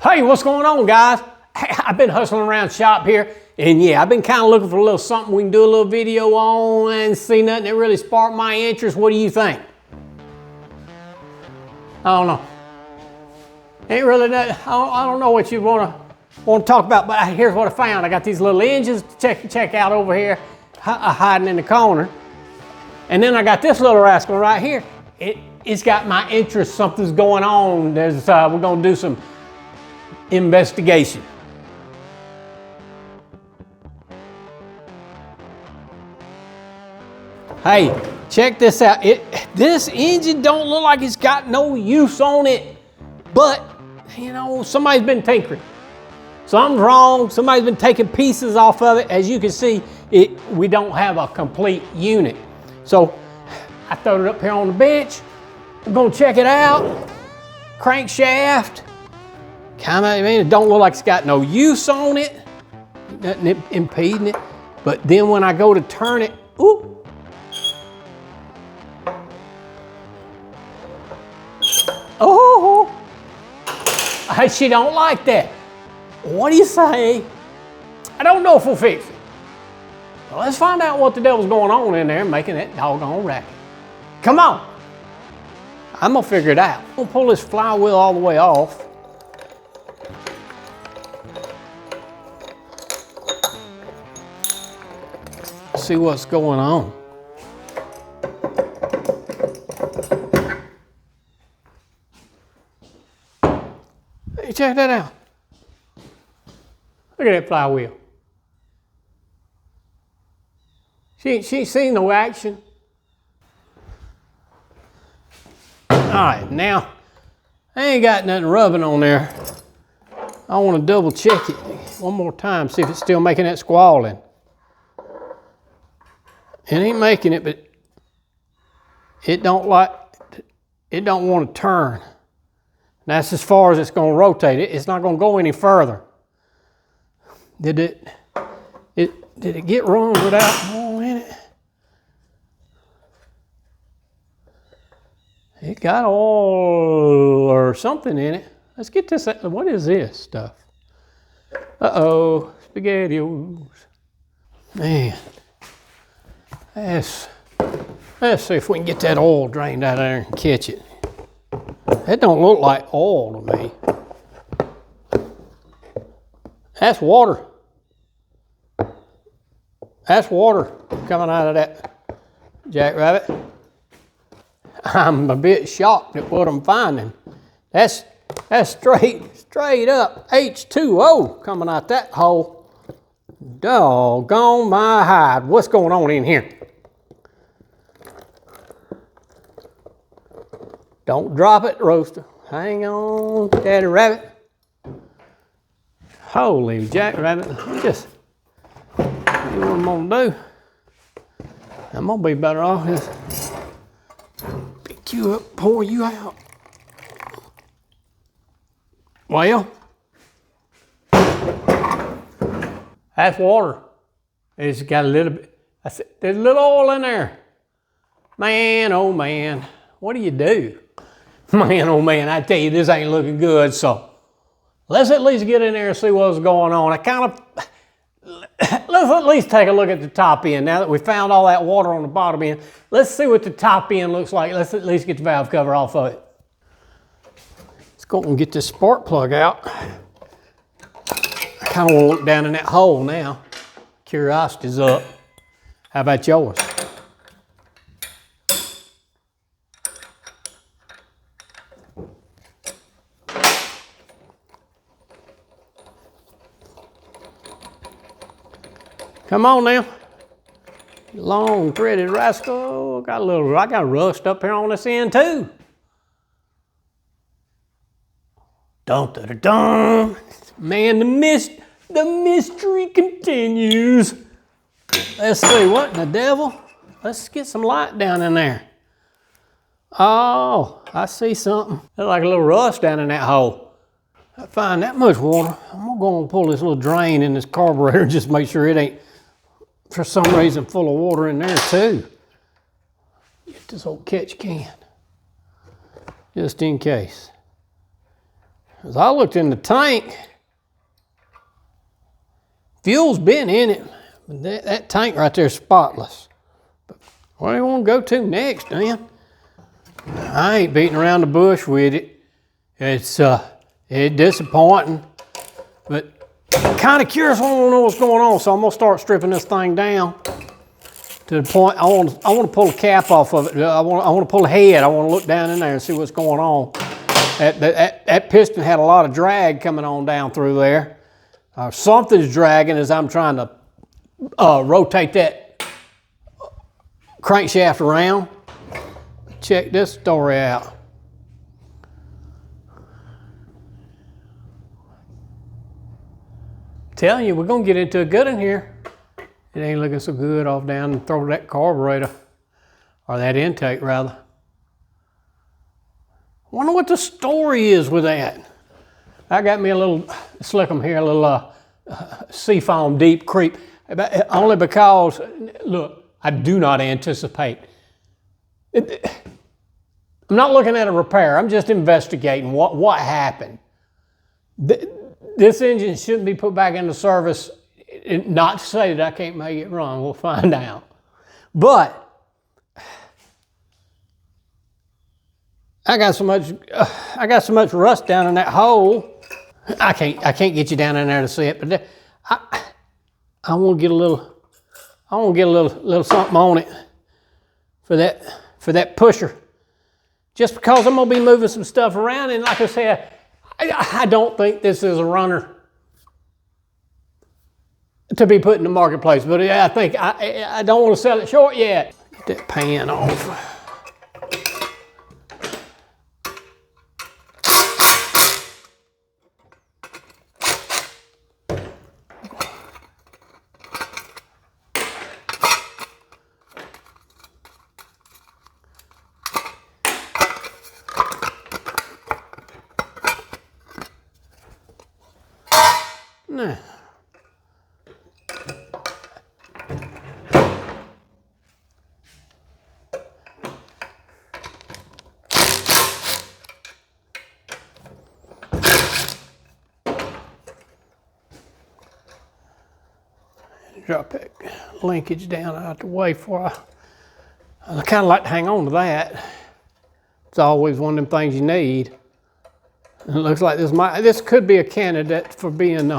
Hey, what's going on, guys? I've been hustling around shop here, and yeah, I've been kind of looking for a little something we can do a little video on, and see nothing that really sparked my interest. What do you think? I don't know. Ain't really that. I don't know what you want to talk about, but here's what I found. I got these little engines to check out over here, hiding in the corner, and then I got this little rascal right here. It's got my interest. Something's going on. We're gonna do some investigation. Hey, check this out. This engine don't look like it's got no use on it, but you know, somebody's been tinkering. Something's wrong. Somebody's been taking pieces off of it. As you can see, we don't have a complete unit. So I throwed it up here on the bench. I'm gonna check it out. Crankshaft. Kind of, I mean, it don't look like it's got no use on it. Nothing impeding it. But then when I go to turn it, ooh. Oh, she don't like that. What do you say? I don't know if we'll fix it. Well, let's find out what the devil's going on in there making that doggone racket. Come on. I'm gonna figure it out. I'm gonna pull this flywheel all the way off. See what's going on. Hey, check that out. Look at that flywheel. She ain't seen no action. All right, now, I ain't got nothing rubbing on there. I want to double check it one more time, see if it's still making that squalling. It ain't making it, but it don't want to turn. That's as far as it's going to rotate. It's not going to go any further. Did it get run without oil in it? It got oil or something in it. Let's get this. What is this stuff? Uh-oh, SpaghettiOs. Man, let's see if we can get that oil drained out of there and catch it. That don't look like oil to me. That's water. That's water coming out of that jackrabbit. I'm a bit shocked at what I'm finding. That's straight up H2O coming out that hole. Doggone my hide. What's going on in here? Don't drop it, roaster. Hang on, daddy rabbit. Holy jackrabbit. Just do what I'm gonna do. I'm gonna be better off just pick you up, pour you out. Well, that's water. It's got a little bit, there's a little oil in there. Man, oh man, what do you do? Man, oh man, I tell you, this ain't looking good, so let's at least get in there and see what's going on. Let's at least take a look at the top end. Now that we found all that water on the bottom end, let's see what the top end looks like. Let's at least get the valve cover off of it. Let's go and get this spark plug out. I kind of want to look down in that hole now. Curiosity's up. How about yours? Come on now. Long threaded rascal. I got rust up here on this end too. Dun dun dun dun. Man, the mystery continues. Let's see, what in the devil? Let's get some light down in there. Oh, I see something. Looks like a little rust down in that hole. I find that much water. I'm gonna go and pull this little drain in this carburetor and just make sure it ain't, for some reason, full of water in there too. Get this old catch can, just in case. As I looked in the tank, fuel's been in it. But that tank right there is spotless. But what do you want to go to next, man? I ain't beating around the bush with it. It's disappointing, but kind of curious. I want to know what's going on, so I'm gonna start stripping this thing down to the point I want to pull the cap off of it. I want to pull the head. I want to look down in there and see what's going on. That piston had a lot of drag coming on down through there. Something's dragging as I'm trying to rotate that crankshaft around. Check this story out. Telling you, we're gonna get into a good one here. It ain't looking so good off down and throw that carburetor, or that intake rather. Wonder what the story is with that. I got me a little slickum here, a little seafoam deep creep, only because, look, I do not anticipate. I'm not looking at a repair. I'm just investigating what happened. This engine shouldn't be put back into service. Not to say that I can't make it run. We'll find out. But I got so much rust down in that hole. I can't get you down in there to see it. But I want to get a little something on it for that pusher. Just because I'm gonna be moving some stuff around, and like I said, I don't think this is a runner to be put in the marketplace, but I think I don't want to sell it short yet. Get that pan off. Nah. Drop that linkage down out the way for I kind of like to hang on to that. It's always one of them things you need. And it looks like this could be a candidate for being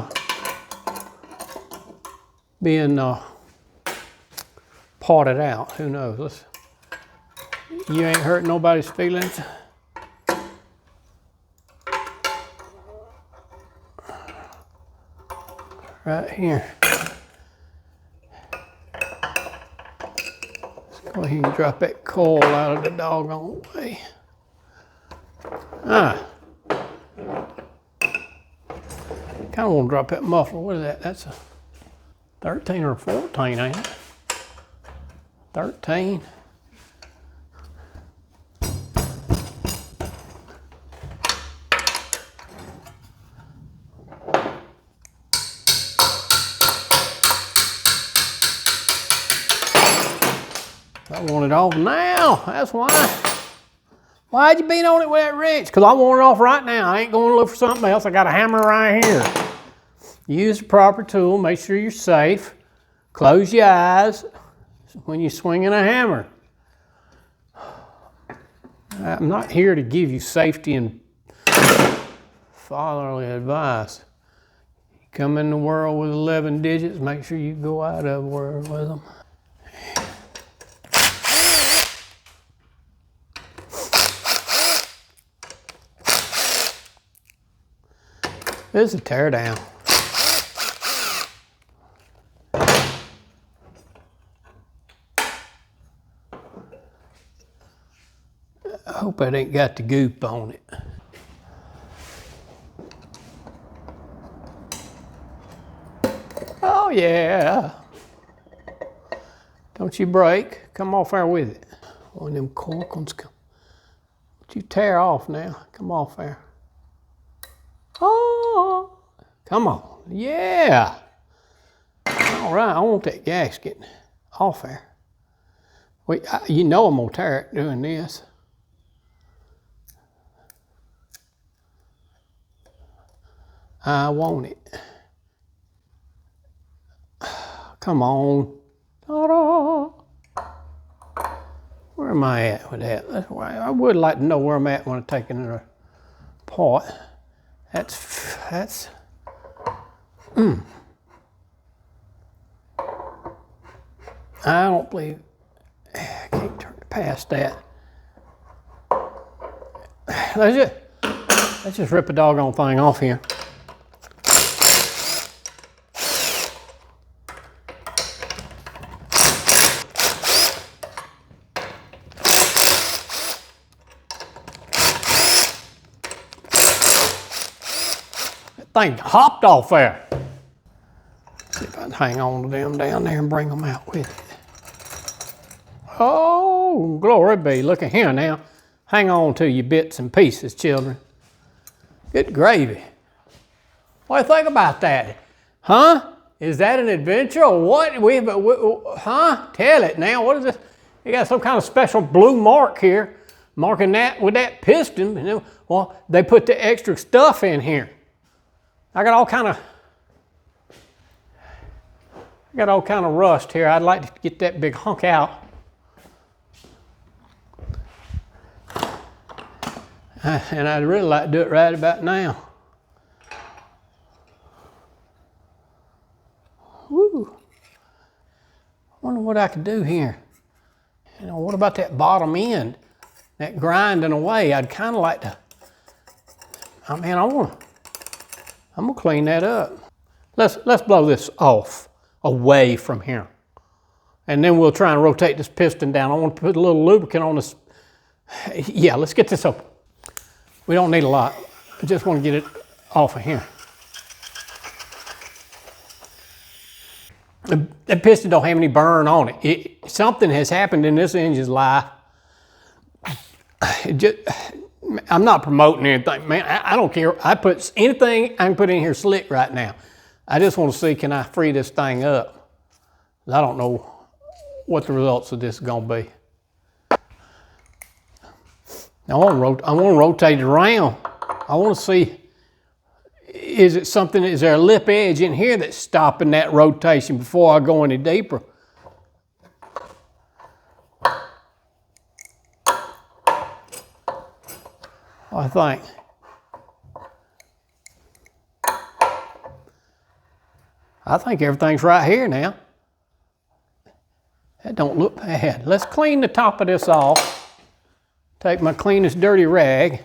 parted out. Who knows? You ain't hurt nobody's feelings. Right here. Let's go ahead and drop that coil out of the doggone way. Kind of want to drop that muffler. What is that? That's a 13 or 14, ain't it? 13. I want it off now. That's why. Why'd you beat on it with that wrench? Because I want it off right now. I ain't going to look for something else. I got a hammer right here. Use the proper tool. Make sure you're safe. Close your eyes when you're swinging a hammer. I'm not here to give you safety and fatherly advice. You come in the world with 11 digits, make sure you go out of the world with them. This is a tear down. I hope it ain't got the goop on it. Oh yeah. Don't you break. Come off there with it. One of them cork ones come. Don't you tear off now. Come off there. Oh, come on. Yeah. All right, I want that gasket off there. Wait, you know I'm gonna tear it doing this. I want it. Come on. Ta-da! Where am I at with that? That's why I would like to know where I'm at when I'm taking it apart. That's. I don't believe. I can't turn it past that. Let's just rip a doggone thing off here. Thing hopped off there. See if I can hang on to them down there and bring them out with it. Oh, glory be. Look at here now. Hang on to your bits and pieces, children. Good gravy. What do you think about that? Huh? Is that an adventure or what? Huh? Tell it now. What is this? You got some kind of special blue mark here, marking that with that piston. Well, they put the extra stuff in here. I got all kind of rust here. I'd like to get that big hunk out. And I'd really like to do it right about now. Woo. Wonder what I could do here. You know, what about that bottom end? That grinding away. I'd kind of like to, I'm gonna clean that up. Let's blow this off, away from here. And then we'll try and rotate this piston down. I want to put a little lubricant on this. Yeah, let's get this open. We don't need a lot. I just want to get it off of here. The piston don't have any burn on it. Something has happened in this engine's life. I'm not promoting anything, man. I don't care. I put anything I can put in here slick right now. I just want to see, can I free this thing up? I don't know what the results of this is going to be. I want to rotate it around. I want to see, is there a lip edge in here that's stopping that rotation before I go any deeper? I think everything's right here now. That don't look bad. Let's clean the top of this off. Take my cleanest dirty rag.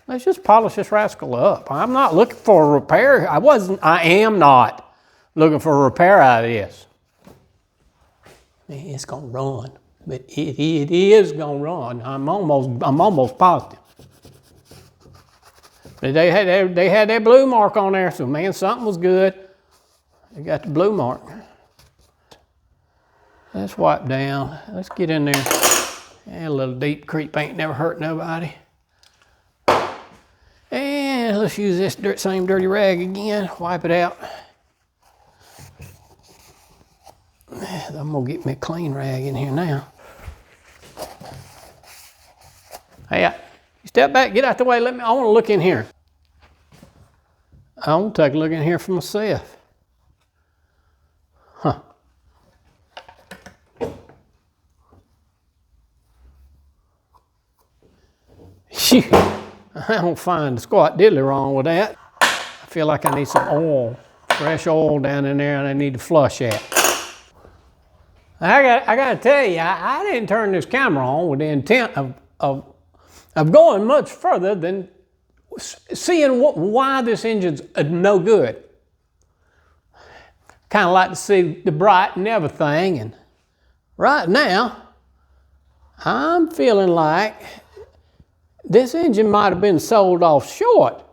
Let's just polish this rascal up. I'm not looking for a repair. I am not looking for a repair out of this. Man, it's gonna run, but it is gonna run. I'm almost positive. But they had that blue mark on there, so man, something was good. They got the blue mark. Let's wipe down. Let's get in there. And a little deep creep ain't never hurt nobody. And let's use this same dirty rag again. Wipe it out. I'm gonna get me a clean rag in here now. Hey, step back, get out the way. I want to look in here. I want to take a look in here for myself. Huh. Shoot. I don't find squat diddly wrong with that. I feel like I need some oil, fresh oil down in there, and I need to flush that. I got to tell you, I didn't turn this camera on with the intent of going much further than seeing why this engine's no good. Kind of like to see the bright and everything, and right now, I'm feeling like this engine might have been sold off short.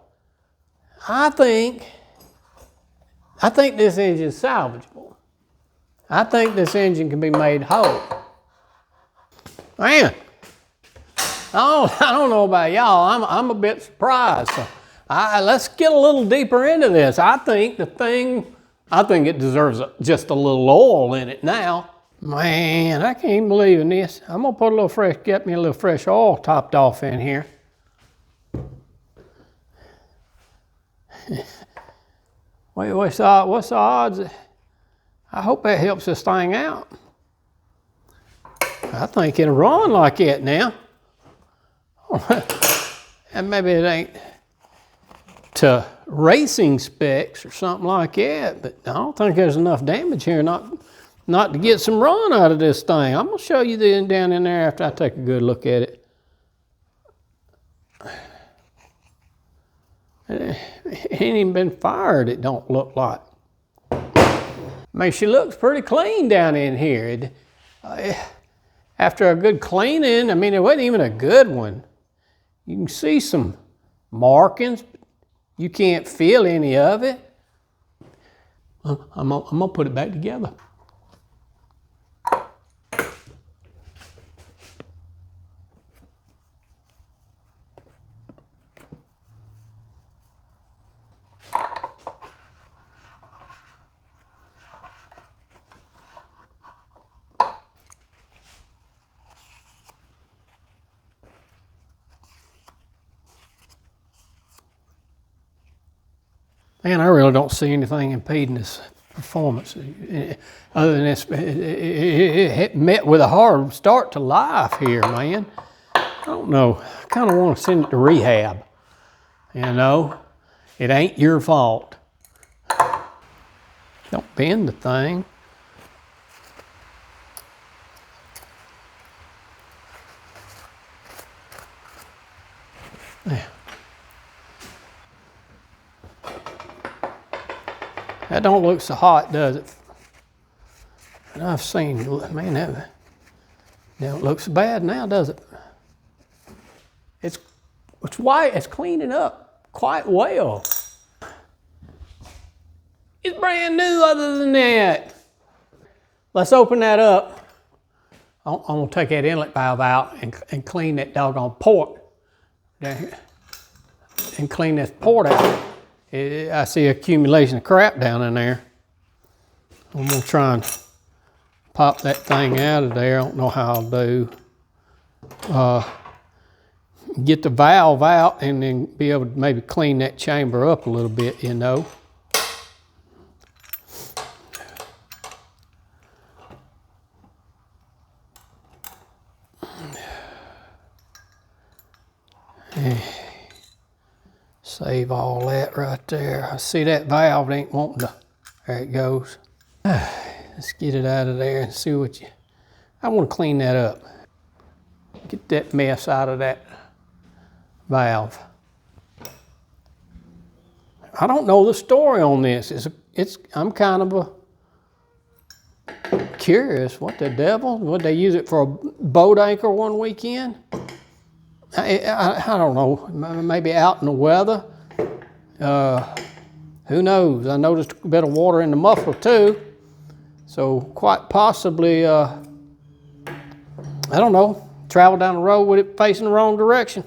I think this engine is salvageable. I think this engine can be made whole. Man, I don't know about y'all. I'm a bit surprised. So let's get a little deeper into this. I think it deserves just a little oil in it now. Man, I can't believe in this. I'm gonna put get me a little fresh oil topped off in here. Wait, what's the odds? I hope that helps this thing out. I think it'll run like that now. And maybe it ain't to racing specs or something like that, but I don't think there's enough damage here not to get some run out of this thing. I'm gonna show you down in there after I take a good look at it. It ain't even been fired, it don't look like. I mean, she looks pretty clean down in here. After a good cleaning, I mean, it wasn't even a good one. You can see some markings, but you can't feel any of it. I'm gonna put it back together. Man, I really don't see anything impeding this performance. Other than this, it met with a hard start to life here, man. I don't know. I kind of want to send it to rehab. You know, it ain't your fault. Don't bend the thing. Yeah. That don't look so hot, does it? And I've seen, man, that don't look so bad now, does it? It's white, it's cleaning up quite well. It's brand new other than that. Let's open that up. I'm gonna take that inlet valve out and clean that doggone port. And clean this port out. I see accumulation of crap down in there. I'm gonna try and pop that thing out of there. I don't know how I'll do. Get the valve out and then be able to maybe clean that chamber up a little bit, you know. Save all that right there. I see that valve ain't wanting to. There it goes. Let's get it out of there and see what I want to clean that up. Get that mess out of that valve. I don't know the story on this. I'm kind of curious. What the devil? Would they use it for a boat anchor one weekend? I don't know, maybe out in the weather. Who knows? I noticed a bit of water in the muffler too. So quite possibly, I don't know, travel down the road with it facing the wrong direction.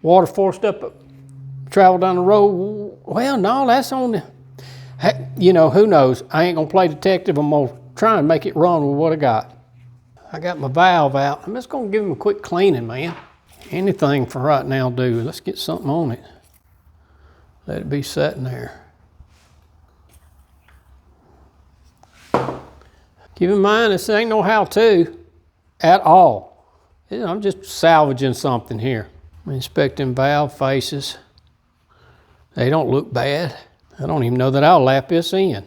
Water forced up, travel down the road. Well, no, that's on the, you know, who knows? I ain't gonna play detective. I'm gonna try and make it run with what I got. I got my valve out. I'm just gonna give him a quick cleaning, man. Anything for right now will do. Let's get something on it. Let it be sitting there. Keep in mind, this ain't no how-to at all. I'm just salvaging something here. I'm inspecting valve faces. They don't look bad. I don't even know that I'll lap this in.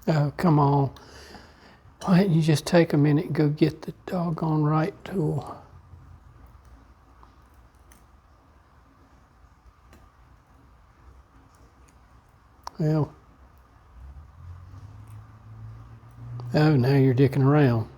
Oh, come on. Why don't you just take a minute and go get the doggone right tool? Well, oh, now you're dicking around.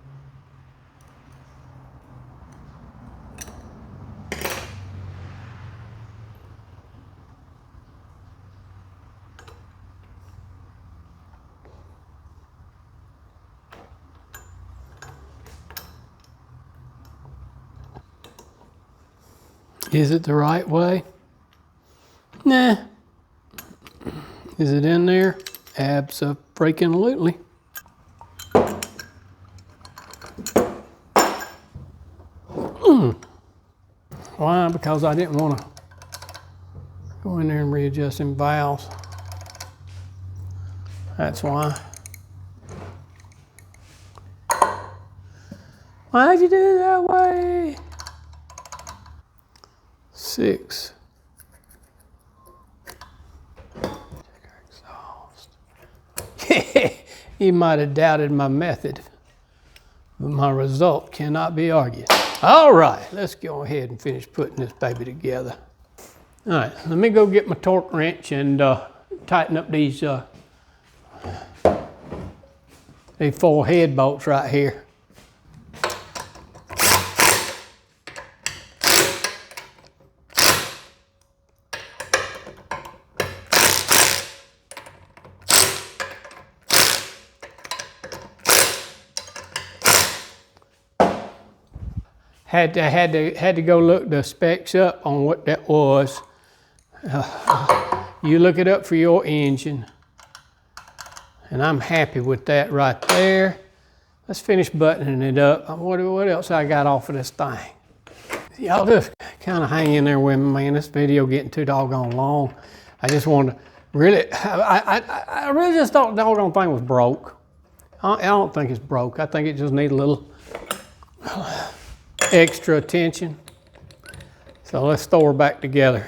Is it the right way? Nah. Is it in there? Abso-freaking-lutely. Why? Because I didn't want to go in there and readjust them valves. That's why. Why'd you do it that way? 6. You might have doubted my method, but my result cannot be argued. All right, let's go ahead and finish putting this baby together. All right, let me go get my torque wrench and tighten up these 4 head bolts right here. Had to go look the specs up on what that was. You look it up for your engine. And I'm happy with that right there. Let's finish buttoning it up. What else I got off of this thing? Y'all just kind of hang in there with me, man. This video getting too doggone long. I just wanted to really, I really just thought the doggone thing was broke. I don't think it's broke. I think it just needs a little extra attention. So let's throw her back together.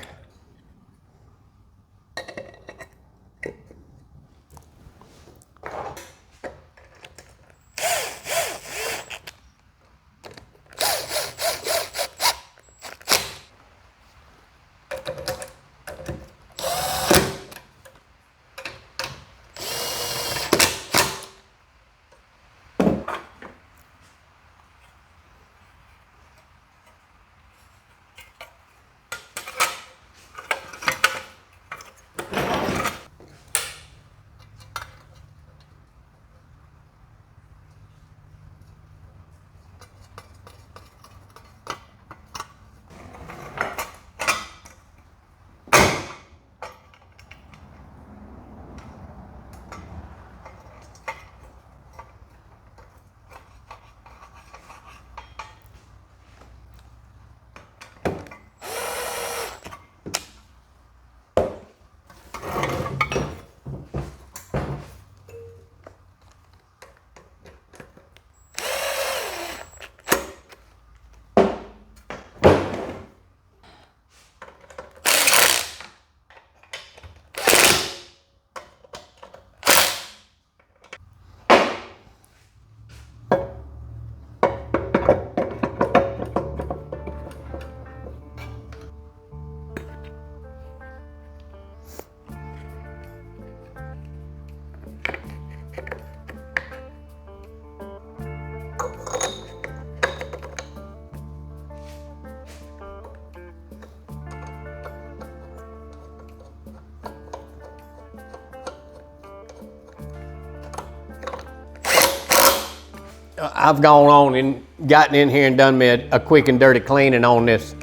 I've gone on and gotten in here and done me a quick and dirty cleaning on this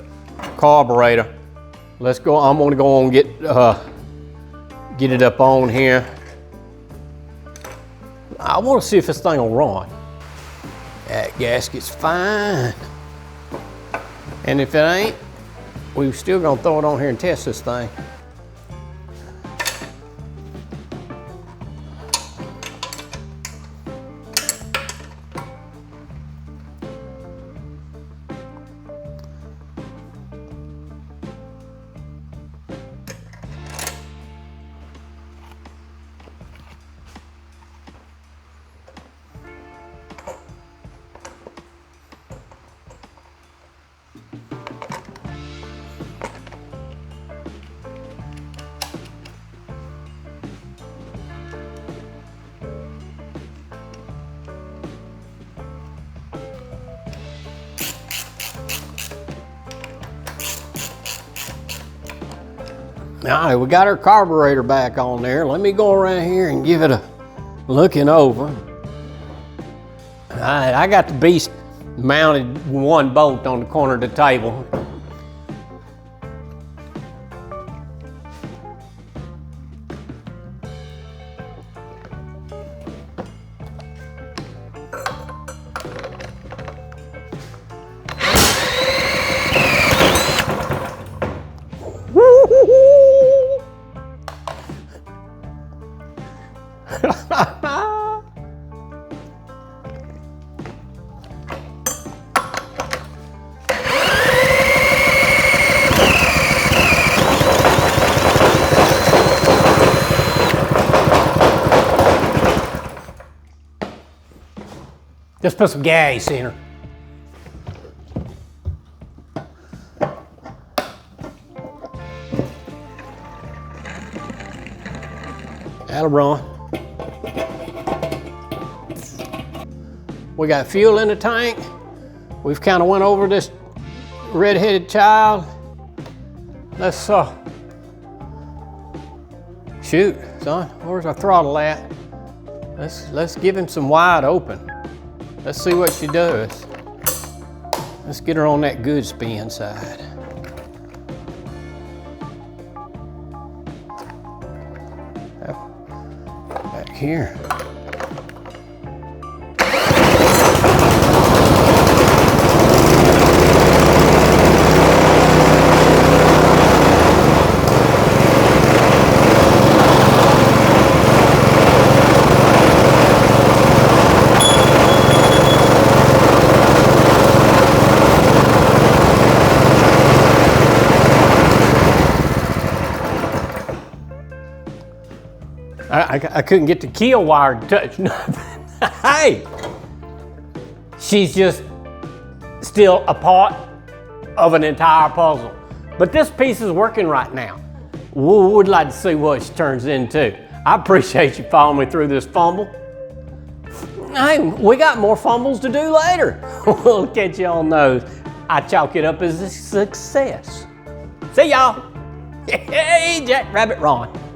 carburetor. Let's go. I'm gonna go on and get it up on here. I want to see if this thing will run. That gasket's fine. And if it ain't, we're still gonna throw it on here and test this thing. All right, we got our carburetor back on there. Let me go around here and give it a looking over. All right, I got the beast mounted with one bolt on the corner of the table. Just put some gas in her. That'll run. We got fuel in the tank. We've kind of went over this red-headed child. Let's shoot, son. Where's our throttle at? Let's give him some wide open. Let's see what she does. Let's get her on that good spin side. Back here. I couldn't get the keel wire to touch nothing. Hey, she's just still a part of an entire puzzle. But this piece is working right now. We would like to see what she turns into. I appreciate you following me through this fumble. Hey, we got more fumbles to do later. We'll catch you on those. I chalk it up as a success. See y'all. Hey, Jack Rabbit Ron.